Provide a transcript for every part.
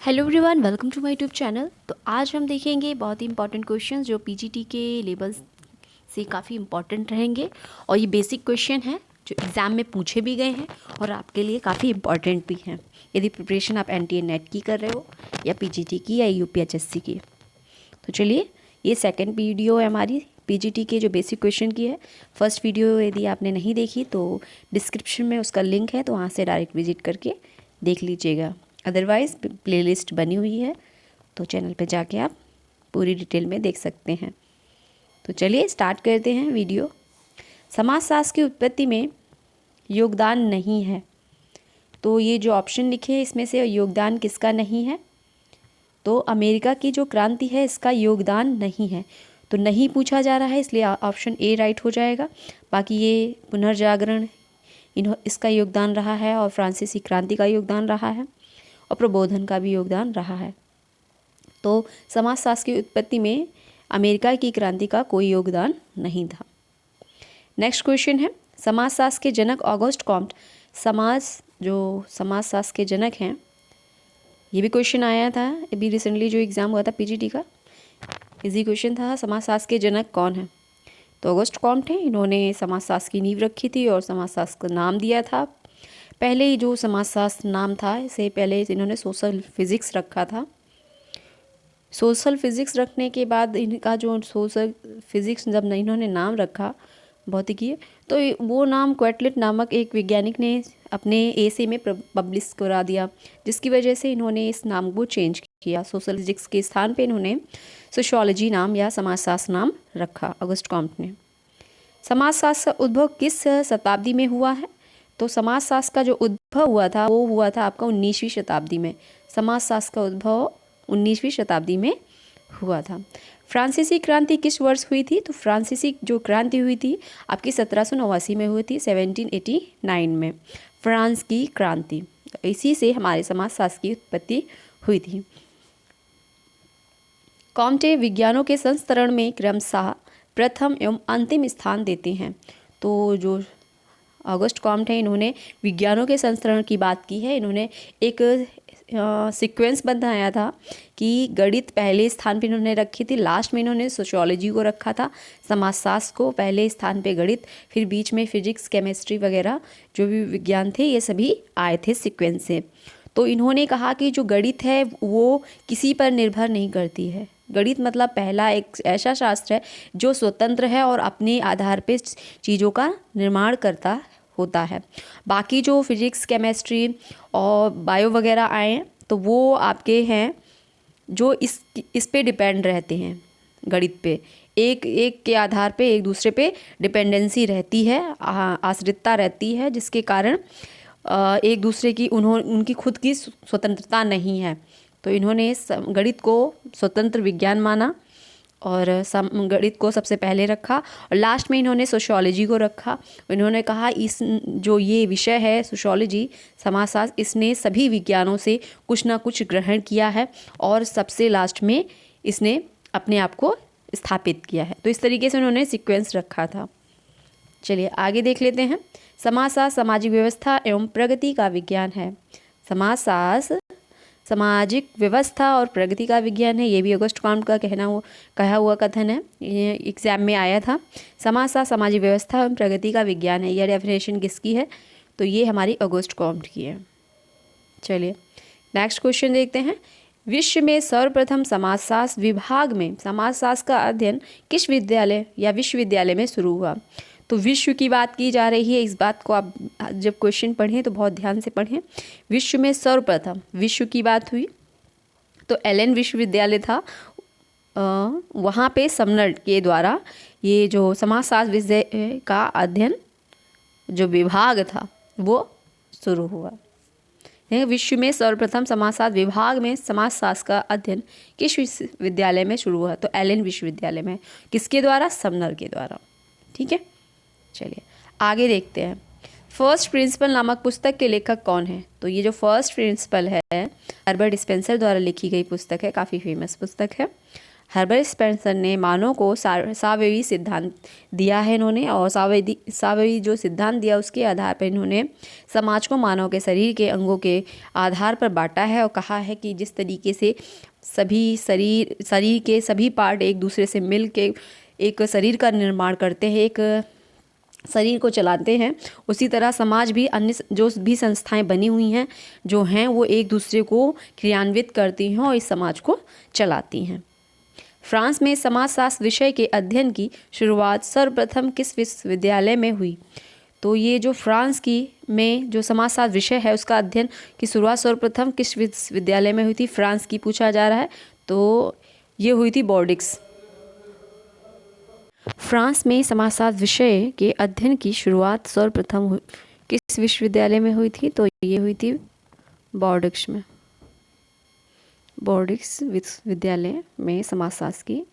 Hello everyone, welcome to my YouTube channel. तो आज हम देखेंगे बहुत ही इंपॉर्टेंट क्वेश्चंस जो पीजीटी के लेवल्स से काफ़ी इंपॉर्टेंट रहेंगे। और ये बेसिक क्वेश्चन है जो एग्ज़ाम में पूछे भी गए हैं और आपके लिए काफ़ी इंपॉर्टेंट भी हैं यदि प्रिपरेशन आप एनटीए नेट की कर रहे हो या पीजीटी की या यूपीएचएससी की। तो चलिए, ये सेकेंड वीडियो है हमारी पीजीटी के जो बेसिक क्वेश्चन की है। फर्स्ट वीडियो यदि आपने नहीं देखी तो डिस्क्रिप्शन में उसका लिंक है, तो वहाँ से डायरेक्ट विजिट करके देख लीजिएगा। अदरवाइज़ प्लेलिस्ट बनी हुई है, तो चैनल पे जाके आप पूरी डिटेल में देख सकते हैं। तो चलिए स्टार्ट करते हैं वीडियो। समाजशास्त्र की उत्पत्ति में योगदान नहीं है, तो ये जो ऑप्शन लिखे हैं इसमें से योगदान किसका नहीं है? तो अमेरिका की जो क्रांति है इसका योगदान नहीं है, तो नहीं पूछा जा रहा है, इसलिए ऑप्शन ए राइट हो जाएगा। बाकी ये पुनर्जागरण इसका योगदान रहा है, और फ्रांसीसी क्रांति का योगदान रहा है, और प्रबोधन का भी योगदान रहा है। तो समाजशास्त्र की उत्पत्ति में अमेरिका की क्रांति का कोई योगदान नहीं था। नेक्स्ट क्वेश्चन है, समाजशास्त्र के जनक ऑगस्ट कॉम्ट समाजशास्त्र के जनक हैं, ये भी क्वेश्चन आया था अभी रिसेंटली जो एग्ज़ाम हुआ था पीजीटी का। इजी क्वेश्चन था, समाजशास्त्र के जनक कौन है? तो ऑगस्ट कॉम्ट हैं। इन्होंने समाजशास्त्र की नींव रखी थी और समाजशास्त्र का नाम दिया था। पहले ही जो समाजशास्त्र नाम था, इससे पहले इन्होंने सोशल फिज़िक्स रखा था। सोशल फिज़िक्स रखने के बाद इनका जो सोशल फिज़िक्स जब इन्होंने नाम रखा भौतिकी, तो वो नाम क्वेटलेट नामक एक वैज्ञानिक ने अपने एसे में पब्लिश करा दिया, जिसकी वजह से इन्होंने इस नाम को चेंज किया। सोशल फिज़िक्स के स्थान पे इन्होंने सोशियोलॉजी नाम या समाजशास्त्र नाम रखा ऑगस्ट कॉम्ट ने। समाजशास्त्र का उद्भव किस शताब्दी में हुआ है? तो समाजशास्त्र का जो उद्भव हुआ था वो हुआ था आपका 19वीं शताब्दी में। समाजशास्त्र का उद्भव 19वीं शताब्दी में हुआ था। फ्रांसीसी क्रांति किस वर्ष हुई थी? तो फ्रांसीसी जो क्रांति हुई थी आपकी 1789 में हुई थी, 1789 में फ्रांस की क्रांति। इसी से हमारे समाजशास्त्र की उत्पत्ति हुई थी। कॉम्टे विज्ञानों के संस्करण में क्रमशः प्रथम एवं अंतिम स्थान देते हैं। तो जो ऑगस्ट कॉम्ट है, इन्होंने विज्ञानों के संस्करण की बात की है। इन्होंने एक सीक्वेंस बनाया था कि गणित पहले स्थान पे इन्होंने रखी थी, लास्ट में इन्होंने सोशियोलॉजी को रखा था, समाजशास्त्र को पहले स्थान पे गणित, फिर बीच में फिजिक्स केमिस्ट्री वगैरह जो भी विज्ञान थे ये सभी आए थे सीक्वेंस से। तो इन्होंने कहा कि जो गणित है वो किसी पर निर्भर नहीं करती है। गणित मतलब पहला एक ऐसा शास्त्र है जो स्वतंत्र है और अपने आधार पे चीज़ों का निर्माण करता होता है। बाकी जो फिजिक्स केमिस्ट्री और बायो वगैरह आए हैं तो वो आपके हैं जो इस पे डिपेंड रहते हैं, गणित पे एक एक के आधार पे एक दूसरे पे डिपेंडेंसी रहती है, आश्रितता रहती है, जिसके कारण एक दूसरे की उनकी खुद की स्वतंत्रता नहीं है। तो इन्होंने गणित को स्वतंत्र विज्ञान माना और गणित को सबसे पहले रखा, और लास्ट में इन्होंने सोशियोलॉजी को रखा। इन्होंने कहा इस जो ये विषय है सोशियोलॉजी समाजशास्त्र, इसने सभी विज्ञानों से कुछ ना कुछ ग्रहण किया है और सबसे लास्ट में इसने अपने आप को स्थापित किया है। तो इस तरीके से उन्होंने सीक्वेंस रखा था। चलिए आगे देख लेते हैं। समाजशास्त्र सामाजिक व्यवस्था एवं प्रगति का विज्ञान है। समाजशास्त्र सामाजिक व्यवस्था और प्रगति का विज्ञान है, ये भी ऑगस्ट कॉम्ट का कहा हुआ कथन है, ये एग्जाम में आया था। समाजशास्त्र सामाजिक व्यवस्था एवं प्रगति का विज्ञान है, यह डेफिनेशन किसकी है? तो ये हमारी ऑगस्ट कॉम्ट की है। चलिए नेक्स्ट क्वेश्चन देखते हैं। विश्व में सर्वप्रथम समाजशास्त्र विभाग में समाजशास्त्र का अध्ययन किस विद्यालय या विश्वविद्यालय में शुरू हुआ? तो विश्व की बात की जा रही है, इस बात को आप जब क्वेश्चन पढ़ें तो बहुत ध्यान से पढ़ें। विश्व में सर्वप्रथम विश्व की बात हुई तो एलन विश्वविद्यालय था, वहाँ पे समनर के द्वारा ये जो समाजशास्त्र विषय का अध्ययन जो विभाग था वो शुरू हुआ। विश्व में सर्वप्रथम समाजशास्त्र विभाग में समाजशास्त्र का अध्ययन किस विश्वविद्यालय में शुरू हुआ? तो एलन विश्वविद्यालय में। किसके द्वारा? समनर के द्वारा। ठीक है, चलिए आगे देखते हैं। फर्स्ट प्रिंसिपल नामक पुस्तक के लेखक कौन है? तो ये जो फर्स्ट प्रिंसिपल है हर्बर्ट स्पेंसर द्वारा लिखी गई पुस्तक है, काफ़ी फेमस पुस्तक है। हर्बर्ट स्पेंसर ने मानव को सावयवी सिद्धांत दिया है इन्होंने, और सावयवी जो सिद्धांत दिया उसके आधार पर इन्होंने समाज को मानव के शरीर के अंगों के आधार पर बांटा है और कहा है कि जिस तरीके से सभी शरीर के सभी पार्ट एक दूसरे से मिल के एक शरीर का निर्माण करते हैं, एक शरीर को चलाते हैं, उसी तरह समाज भी अन्य जो भी संस्थाएं बनी हुई हैं जो हैं वो एक दूसरे को क्रियान्वित करती हैं और इस समाज को चलाती हैं। फ्रांस में समाजशास्त्र विषय के अध्ययन की शुरुआत सर्वप्रथम किस विश्वविद्यालय में हुई? तो ये जो फ्रांस की में जो समाजशास्त्र विषय है उसका अध्ययन की शुरुआत सर्वप्रथम किस विश्वविद्यालय में हुई थी? फ्रांस की पूछा जा रहा है, तो ये हुई थी बोर्डिक्स। फ्रांस में समाजशास्त्र विषय के अध्ययन की शुरुआत सर्वप्रथम किस विश्वविद्यालय में हुई थी? तो ये हुई थी बोर्डिक्स में। बोर्डिक्स विश्वविद्यालय में समाजशास्त्र की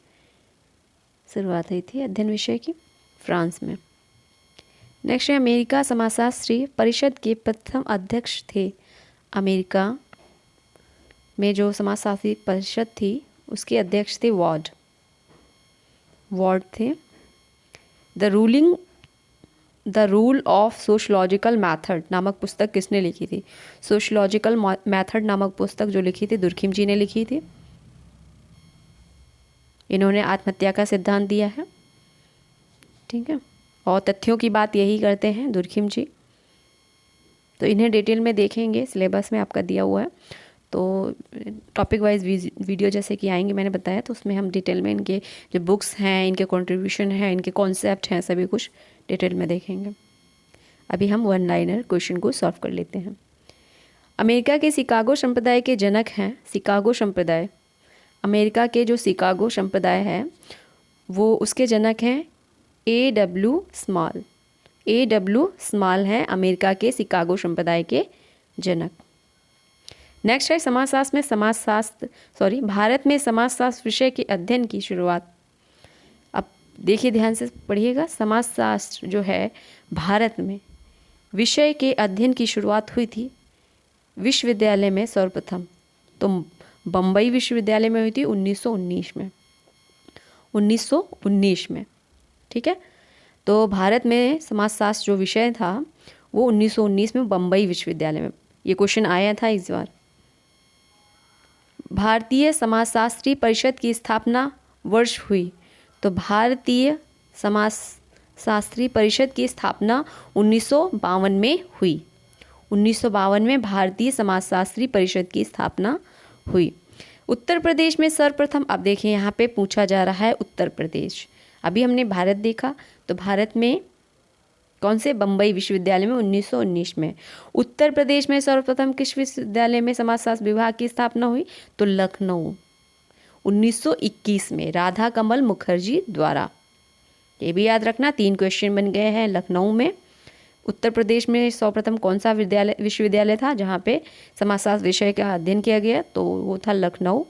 शुरुआत हुई थी अध्ययन विषय की, फ्रांस में। नेक्स्ट है अमेरिका समाजशास्त्री परिषद के प्रथम अध्यक्ष थे। अमेरिका में जो समाजशास्त्री परिषद थी उसके अध्यक्ष थे वार्ड थे। The rule of sociological method नामक पुस्तक किसने लिखी थी? सोशलॉजिकल मैथड नामक पुस्तक जो लिखी थी दुर्खिम जी ने लिखी थी। इन्होंने आत्महत्या का सिद्धांत दिया है, ठीक है, और तथ्यों की बात यही करते हैं दुर्खिम जी। तो इन्हें डिटेल में देखेंगे, सिलेबस में आपका दिया हुआ है, तो टॉपिक वाइज वीडियो जैसे कि आएंगे मैंने बताया, तो उसमें हम डिटेल में इनके जो बुक्स हैं, इनके कंट्रीब्यूशन है, इनके कॉन्सेप्ट हैं, सभी कुछ डिटेल में देखेंगे। अभी हम वन लाइनर क्वेश्चन को सॉल्व कर लेते हैं। अमेरिका के शिकागो संप्रदाय के जनक हैं। शिकागो संप्रदाय, अमेरिका के जो शिकागो संप्रदाय है वो उसके जनक हैं A.W. स्मॉल। A.W. स्मॉल हैं अमेरिका के शिकागो संप्रदाय के जनक। नेक्स्ट है भारत में समाजशास्त्र विषय के अध्ययन की शुरुआत। अब देखिए ध्यान से पढ़िएगा, समाजशास्त्र जो है भारत में विषय के अध्ययन की शुरुआत हुई थी विश्वविद्यालय में सर्वप्रथम, तो बम्बई विश्वविद्यालय में हुई थी 1919 में, ठीक है। तो भारत में समाजशास्त्र जो विषय था वो 1919 में बम्बई विश्वविद्यालय में, ये क्वेश्चन आया था इस बार। भारतीय समाजशास्त्री परिषद की स्थापना वर्ष हुई, तो भारतीय समाजशास्त्री परिषद की स्थापना 1952 में हुई। 1952 में भारतीय समाजशास्त्री परिषद की स्थापना हुई। उत्तर प्रदेश में सर्वप्रथम, अब देखिए यहाँ पे पूछा जा रहा है उत्तर प्रदेश। अभी हमने भारत देखा, तो भारत में कौन से? बम्बई विश्वविद्यालय में 1919 में। उत्तर प्रदेश में सर्वप्रथम किस विश्वविद्यालय में समाजशास्त्र विभाग की स्थापना हुई? तो लखनऊ 1921 में राधा कमल मुखर्जी द्वारा। ये भी याद रखना, 3 क्वेश्चन बन गए हैं। लखनऊ में, उत्तर प्रदेश में सर्वप्रथम कौन सा विश्वविद्यालय था जहाँ पे समाजशास्त्र विषय का अध्ययन किया गया? तो वो था लखनऊ।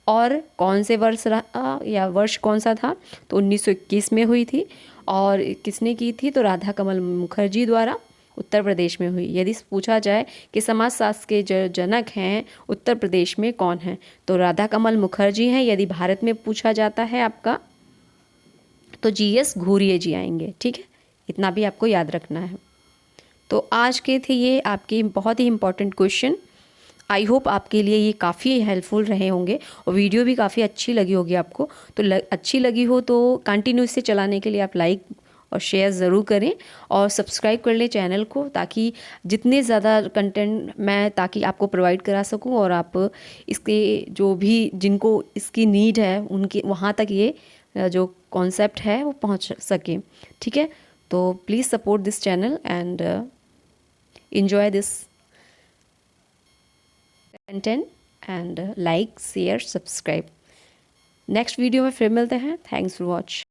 और कौन से वर्ष रहा या वर्ष कौन सा था? तो 1921 में हुई थी। और किसने की थी? तो राधा कमल मुखर्जी द्वारा उत्तर प्रदेश में हुई। यदि पूछा जाए कि समाजशास्त्र के जो जनक हैं उत्तर प्रदेश में कौन हैं, तो राधा कमल मुखर्जी हैं। यदि भारत में पूछा जाता है आपका, तो GS घूरिये जी आएंगे, ठीक है, इतना भी आपको याद रखना है। तो आज के थे ये आपके बहुत ही इंपॉर्टेंट क्वेश्चन। आई होप आपके लिए ये काफ़ी हेल्पफुल रहे होंगे और वीडियो भी काफ़ी अच्छी लगी होगी आपको। तो अच्छी लगी हो तो कंटिन्यू से चलाने के लिए आप लाइक और शेयर ज़रूर करें और सब्सक्राइब कर लें चैनल को, ताकि जितने ज़्यादा कंटेंट मैं ताकि आपको प्रोवाइड करा सकूं और आप इसके जो भी जिनको इसकी नीड है उनके वहाँ तक ये जो कॉन्सेप्ट है वो पहुँच सके, ठीक है। तो please support this channel and enjoy this content and like, share, subscribe. Next video में फिर मिलते हैं। Thanks for watch.